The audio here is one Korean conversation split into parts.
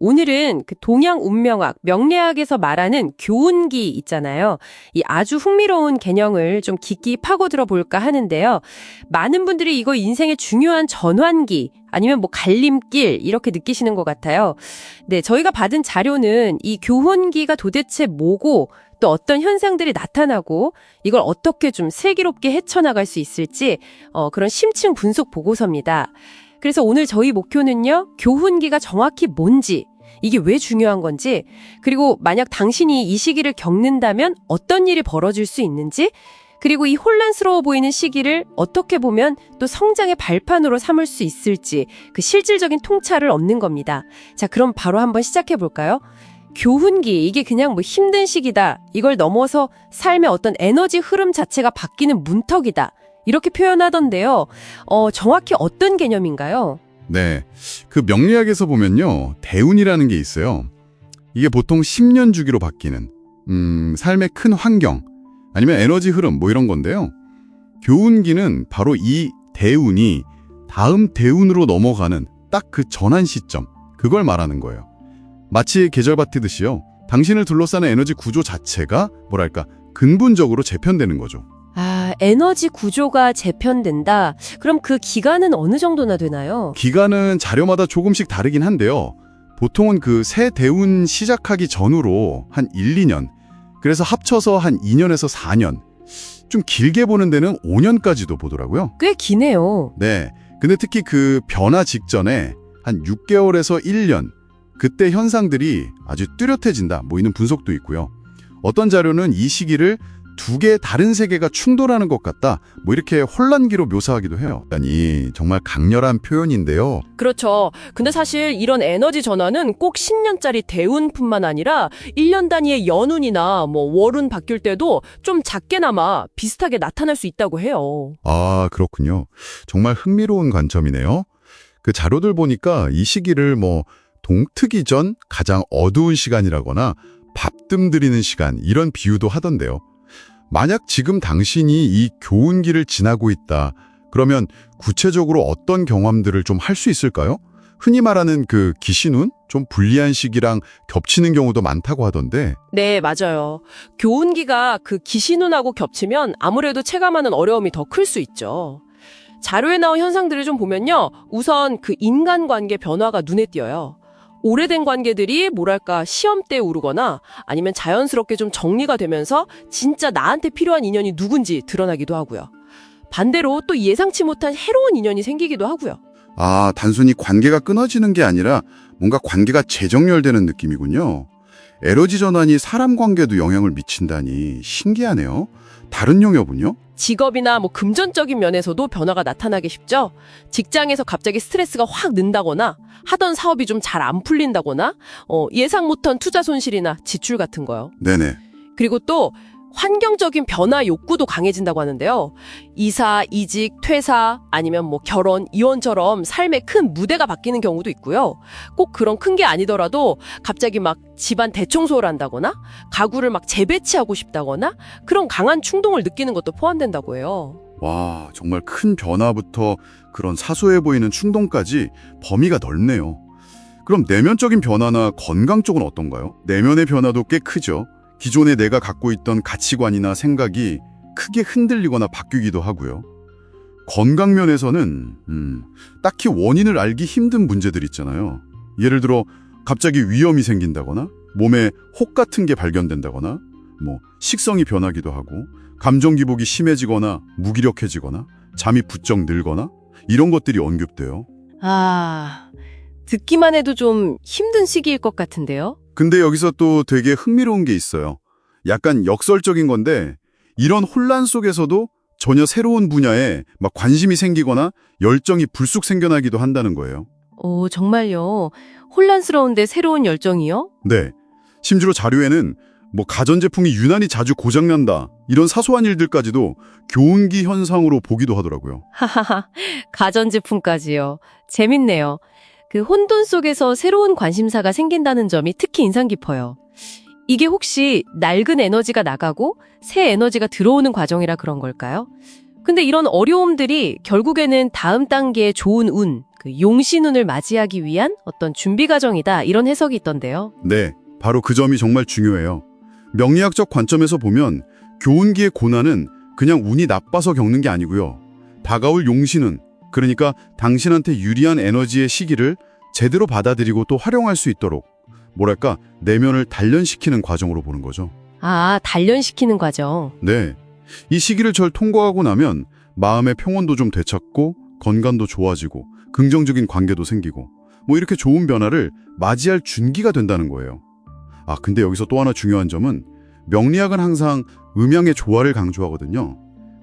오늘은 그 동양 운명학, 명리학에서 말하는 교운기 있잖아요. 이 아주 흥미로운 개념을 좀 깊이 파고들어 볼까 하는데요. 많은 분들이 이거 인생의 중요한 전환기, 아니면 뭐 갈림길 이렇게 느끼시는 것 같아요. 네, 저희가 받은 자료는 이 교훈기가 도대체 뭐고 또 어떤 현상들이 나타나고 이걸 어떻게 좀 슬기롭게 헤쳐나갈 수 있을지 그런 심층 분석 보고서입니다. 그래서 오늘 저희 목표는요, 교훈기가 정확히 뭔지, 이게 왜 중요한 건지, 그리고 만약 당신이 이 시기를 겪는다면 어떤 일이 벌어질 수 있는지, 그리고 이 혼란스러워 보이는 시기를 어떻게 보면 또 성장의 발판으로 삼을 수 있을지 그 실질적인 통찰을 얻는 겁니다. 자, 그럼 바로 한번 시작해 볼까요? 교훈기, 이게 그냥 뭐 힘든 시기다, 이걸 넘어서 삶의 어떤 에너지 흐름 자체가 바뀌는 문턱이다, 이렇게 표현하던데요. 정확히 어떤 개념인가요? 네, 그 명리학에서 보면요, 대운이라는 게 있어요. 이게 보통 10년 주기로 바뀌는 삶의 큰 환경, 아니면 에너지 흐름 뭐 이런 건데요. 교운기는 바로 이 대운이 다음 대운으로 넘어가는 딱 그 전환 시점, 그걸 말하는 거예요. 마치 계절밭 듯이요, 당신을 둘러싸는 에너지 구조 자체가 뭐랄까 근본적으로 재편되는 거죠. 아, 에너지 구조가 재편된다. 그럼 그 기간은 어느 정도나 되나요? 기간은 자료마다 조금씩 다르긴 한데요. 보통은 그 새 대운 시작하기 전후로 한 1, 2년, 그래서 합쳐서 한 2년에서 4년, 좀 길게 보는 데는 5년까지도 보더라고요. 꽤 기네요. 네, 근데 특히 그 변화 직전에 한 6개월에서 1년, 그때 현상들이 아주 뚜렷해진다, 뭐 이런 분석도 있고요. 어떤 자료는 이 시기를 두 개의 다른 세계가 충돌하는 것 같다, 뭐 이렇게 혼란기로 묘사하기도 해요. 아니, 정말 강렬한 표현인데요. 그렇죠. 근데 사실 이런 에너지 전환은 꼭 10년짜리 대운뿐만 아니라 1년 단위의 연운이나 뭐 월운 바뀔 때도 좀 작게나마 비슷하게 나타날 수 있다고 해요. 아, 그렇군요. 정말 흥미로운 관점이네요. 그 자료들 보니까 이 시기를 뭐 동트기 전 가장 어두운 시간이라거나 밥뜸 들이는 시간, 이런 비유도 하던데요. 만약 지금 당신이 이 교훈기를 지나고 있다, 그러면 구체적으로 어떤 경험들을 좀 할 수 있을까요? 흔히 말하는 그 기신운? 좀 불리한 시기랑 겹치는 경우도 많다고 하던데. 네, 맞아요. 교운기가 그 기신운하고 겹치면 아무래도 체감하는 어려움이 더 클 수 있죠. 자료에 나온 현상들을 좀 보면요, 우선 그 인간관계 변화가 눈에 띄어요. 오래된 관계들이 뭐랄까 시험대에 오르거나 아니면 자연스럽게 좀 정리가 되면서 진짜 나한테 필요한 인연이 누군지 드러나기도 하고요. 반대로 또 예상치 못한 해로운 인연이 생기기도 하고요. 아, 단순히 관계가 끊어지는 게 아니라 뭔가 관계가 재정렬되는 느낌이군요. 에너지 전환이 사람 관계도 영향을 미친다니 신기하네요. 다른 영역은요? 직업이나 뭐 금전적인 면에서도 변화가 나타나기 쉽죠. 직장에서 갑자기 스트레스가 확 는다거나 하던 사업이 좀 잘 안 풀린다거나 예상 못한 투자 손실이나 지출 같은 거요. 네네. 그리고 또 환경적인 변화 욕구도 강해진다고 하는데요. 이사, 이직, 퇴사, 아니면 뭐 결혼, 이혼처럼 삶의 큰 무대가 바뀌는 경우도 있고요. 꼭 그런 큰 게 아니더라도 갑자기 막 집안 대청소를 한다거나 가구를 막 재배치하고 싶다거나 그런 강한 충동을 느끼는 것도 포함된다고 해요. 와, 정말 큰 변화부터 그런 사소해 보이는 충동까지 범위가 넓네요. 그럼 내면적인 변화나 건강 쪽은 어떤가요? 내면의 변화도 꽤 크죠. 기존에 내가 갖고 있던 가치관이나 생각이 크게 흔들리거나 바뀌기도 하고요. 건강 면에서는 딱히 원인을 알기 힘든 문제들 있잖아요. 예를 들어 갑자기 위염이 생긴다거나 몸에 혹 같은 게 발견된다거나 뭐 식성이 변하기도 하고 감정 기복이 심해지거나 무기력해지거나 잠이 부쩍 늘거나 이런 것들이 언급돼요. 아, 듣기만 해도 좀 힘든 시기일 것 같은데요? 근데 여기서 또 되게 흥미로운 게 있어요. 약간 역설적인 건데 이런 혼란 속에서도 전혀 새로운 분야에 막 관심이 생기거나 열정이 불쑥 생겨나기도 한다는 거예요. 오, 정말요? 혼란스러운데 새로운 열정이요? 네. 심지어 자료에는 뭐 가전제품이 유난히 자주 고장난다, 이런 사소한 일들까지도 교훈기 현상으로 보기도 하더라고요. 하하하, 가전제품까지요. 재밌네요. 그 혼돈 속에서 새로운 관심사가 생긴다는 점이 특히 인상 깊어요. 이게 혹시 낡은 에너지가 나가고 새 에너지가 들어오는 과정이라 그런 걸까요? 근데 이런 어려움들이 결국에는 다음 단계의 좋은 운, 그 용신운을 맞이하기 위한 어떤 준비 과정이다 이런 해석이 있던데요. 네, 바로 그 점이 정말 중요해요. 명리학적 관점에서 보면 교운기의 고난은 그냥 운이 나빠서 겪는 게 아니고요. 다가올 용신운, 그러니까 당신한테 유리한 에너지의 시기를 제대로 받아들이고 또 활용할 수 있도록 뭐랄까 내면을 단련시키는 과정으로 보는 거죠. 아, 단련시키는 과정. 네, 이 시기를 잘 통과하고 나면 마음의 평온도 좀 되찾고 건강도 좋아지고 긍정적인 관계도 생기고 뭐 이렇게 좋은 변화를 맞이할 준기가 된다는 거예요. 아, 근데 여기서 또 하나 중요한 점은 명리학은 항상 음양의 조화를 강조하거든요.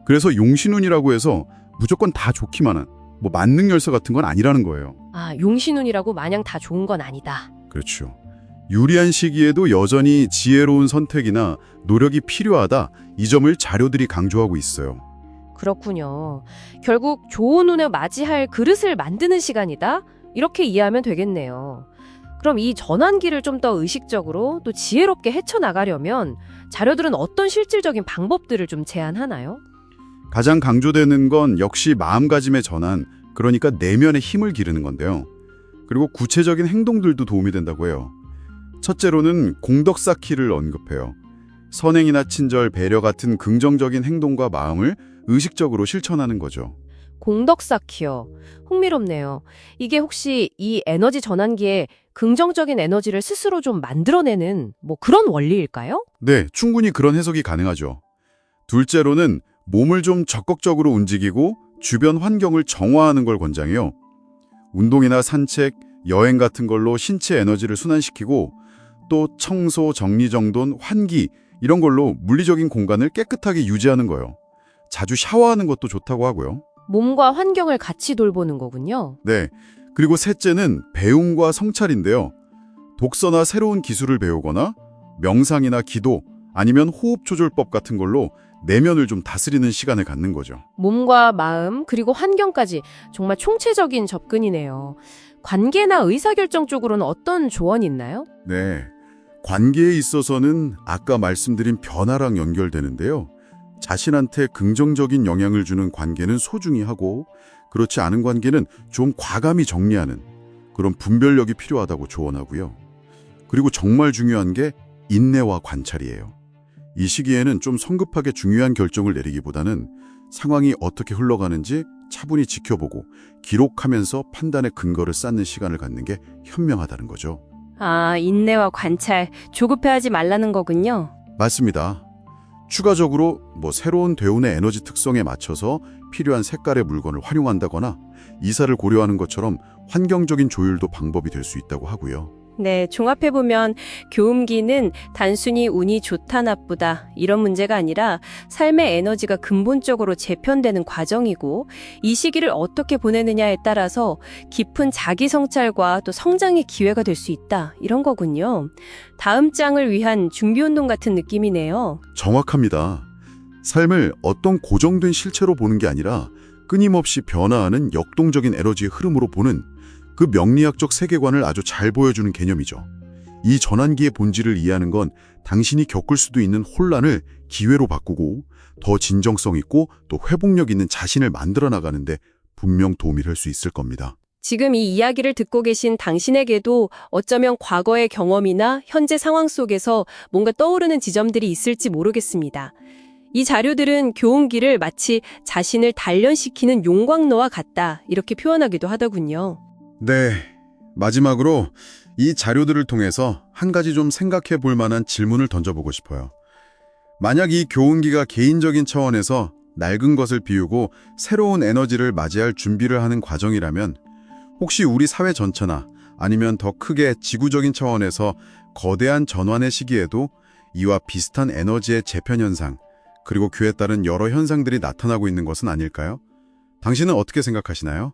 그래서 용신운이라고 해서 무조건 다 좋기만한 뭐 만능 열쇠 같은 건 아니라는 거예요. 아, 용신운이라고 마냥 다 좋은 건 아니다. 그렇죠. 유리한 시기에도 여전히 지혜로운 선택이나 노력이 필요하다. 이 점을 자료들이 강조하고 있어요. 그렇군요. 결국 좋은 운에 맞이할 그릇을 만드는 시간이다? 이렇게 이해하면 되겠네요. 그럼 이 전환기를 좀 더 의식적으로 또 지혜롭게 헤쳐나가려면 자료들은 어떤 실질적인 방법들을 좀 제안하나요? 가장 강조되는 건 역시 마음가짐의 전환, 그러니까 내면의 힘을 기르는 건데요. 그리고 구체적인 행동들도 도움이 된다고 해요. 첫째로는 공덕 쌓기를 언급해요. 선행이나 친절, 배려 같은 긍정적인 행동과 마음을 의식적으로 실천하는 거죠. 공덕 쌓기요. 흥미롭네요. 이게 혹시 이 에너지 전환기에 긍정적인 에너지를 스스로 좀 만들어내는 뭐 그런 원리일까요? 네, 충분히 그런 해석이 가능하죠. 둘째로는 몸을 좀 적극적으로 움직이고 주변 환경을 정화하는 걸 권장해요. 운동이나 산책, 여행 같은 걸로 신체 에너지를 순환시키고 또 청소, 정리정돈, 환기 이런 걸로 물리적인 공간을 깨끗하게 유지하는 거예요. 자주 샤워하는 것도 좋다고 하고요. 몸과 환경을 같이 돌보는 거군요. 네, 그리고 셋째는 배움과 성찰인데요. 독서나 새로운 기술을 배우거나 명상이나 기도 아니면 호흡 조절법 같은 걸로 내면을 좀 다스리는 시간을 갖는 거죠. 몸과 마음 그리고 환경까지 정말 총체적인 접근이네요. 관계나 의사결정 쪽으로는 어떤 조언이 있나요? 네, 관계에 있어서는 아까 말씀드린 변화랑 연결되는데요. 자신한테 긍정적인 영향을 주는 관계는 소중히 하고 그렇지 않은 관계는 좀 과감히 정리하는 그런 분별력이 필요하다고 조언하고요. 그리고 정말 중요한 게 인내와 관찰이에요. 이 시기에는 좀 성급하게 중요한 결정을 내리기보다는 상황이 어떻게 흘러가는지 차분히 지켜보고 기록하면서 판단의 근거를 쌓는 시간을 갖는 게 현명하다는 거죠. 아, 인내와 관찰, 조급해하지 말라는 거군요. 맞습니다. 추가적으로 새로운 대운의 에너지 특성에 맞춰서 필요한 색깔의 물건을 활용한다거나 이사를 고려하는 것처럼 환경적인 조율도 방법이 될 수 있다고 하고요. 네, 종합해보면 교음기는 단순히 운이 좋다 나쁘다 이런 문제가 아니라 삶의 에너지가 근본적으로 재편되는 과정이고 이 시기를 어떻게 보내느냐에 따라서 깊은 자기 성찰과 또 성장의 기회가 될 수 있다 이런 거군요. 다음 장을 위한 준비운동 같은 느낌이네요. 정확합니다. 삶을 어떤 고정된 실체로 보는 게 아니라 끊임없이 변화하는 역동적인 에너지의 흐름으로 보는 그 명리학적 세계관을 아주 잘 보여주는 개념이죠. 이 전환기의 본질을 이해하는 건 당신이 겪을 수도 있는 혼란을 기회로 바꾸고 더 진정성 있고 또 회복력 있는 자신을 만들어 나가는데 분명 도움이 될 수 있을 겁니다. 지금 이 이야기를 듣고 계신 당신에게도 어쩌면 과거의 경험이나 현재 상황 속에서 뭔가 떠오르는 지점들이 있을지 모르겠습니다. 이 자료들은 교훈기를 마치 자신을 단련시키는 용광로와 같다 이렇게 표현하기도 하더군요. 네, 마지막으로 이 자료들을 통해서 한 가지 좀 생각해 볼 만한 질문을 던져보고 싶어요. 만약 이 교훈기가 개인적인 차원에서 낡은 것을 비우고 새로운 에너지를 맞이할 준비를 하는 과정이라면 혹시 우리 사회 전체나 아니면 더 크게 지구적인 차원에서 거대한 전환의 시기에도 이와 비슷한 에너지의 재편 현상, 그리고 그에 따른 여러 현상들이 나타나고 있는 것은 아닐까요? 당신은 어떻게 생각하시나요?